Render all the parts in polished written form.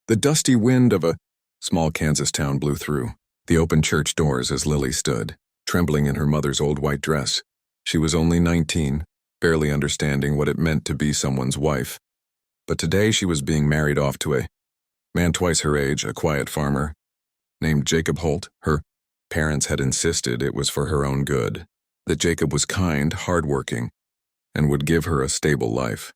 The dusty wind of a small Kansas town blew through the open church doors as Lily stood, trembling in her mother's old white dress. She was only 19, barely understanding what it meant to be someone's wife. But today she was being married off to a man twice her age, a quiet farmer, named Jacob Holt. Her parents had insisted it was for her own good, that Jacob was kind, hardworking, and would give her a stable life.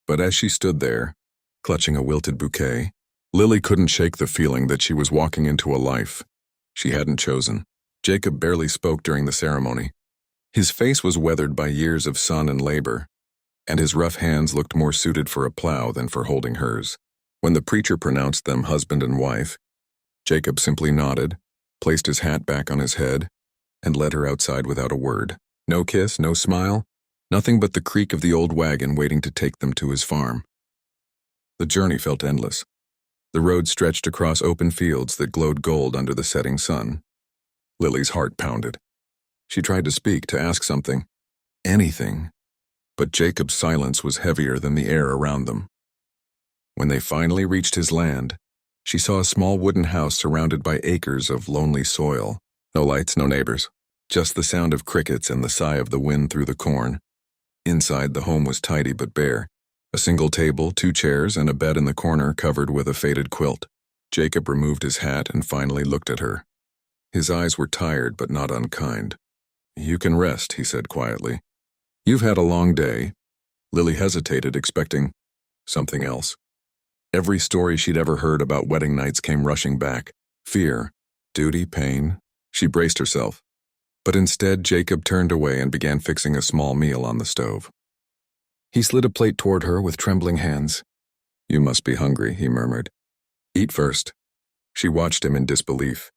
But as she stood there, clutching a wilted bouquet, Lily couldn't shake the feeling that she was walking into a life she hadn't chosen. Jacob barely spoke during the ceremony. His face was weathered by years of sun and labor, and his rough hands looked more suited for a plow than for holding hers. When the preacher pronounced them husband and wife, Jacob simply nodded, placed his hat back on his head, and led her outside without a word. No kiss, no smile, nothing but the creak of the old wagon waiting to take them to his farm. The journey felt endless. The road stretched across open fields that glowed gold under the setting sun. Lily's heart pounded. She tried to speak, to ask something, anything, but Jacob's silence was heavier than the air around them. When they finally reached his land, she saw a small wooden house surrounded by acres of lonely soil. No lights, no neighbors, just the sound of crickets and the sigh of the wind through the corn. Inside, the home was tidy but bare. A single table, 2 chairs, and a bed in the corner covered with a faded quilt. Jacob removed his hat and finally looked at her. His eyes were tired but not unkind. "You can rest," he said quietly. "You've had a long day." Lily hesitated, expecting something else. Every story she'd ever heard about wedding nights came rushing back. Fear, duty, pain. She braced herself. But instead, Jacob turned away and began fixing a small meal on the stove. He slid a plate toward her with trembling hands. "You must be hungry," he murmured. "Eat first." She watched him in disbelief.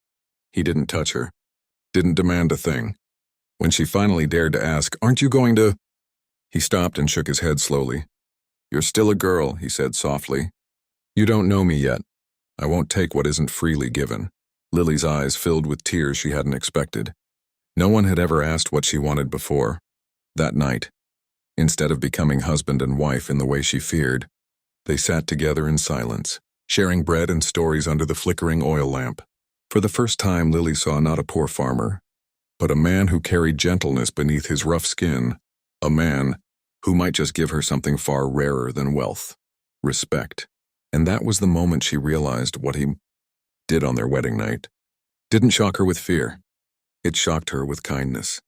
He didn't touch her, didn't demand a thing. When she finally dared to ask, "Aren't you going to?" He stopped and shook his head slowly. "You're still a girl," he said softly. "You don't know me yet. I won't take what isn't freely given." Lily's eyes filled with tears she hadn't expected. No one had ever asked what she wanted before. That night, instead of becoming husband and wife in the way she feared, they sat together in silence, sharing bread and stories under the flickering oil lamp. For the first time, Lily saw not a poor farmer, but a man who carried gentleness beneath his rough skin, a man who might just give her something far rarer than wealth, respect. And that was the moment she realized what he did on their wedding night didn't shock her with fear. It shocked her with kindness.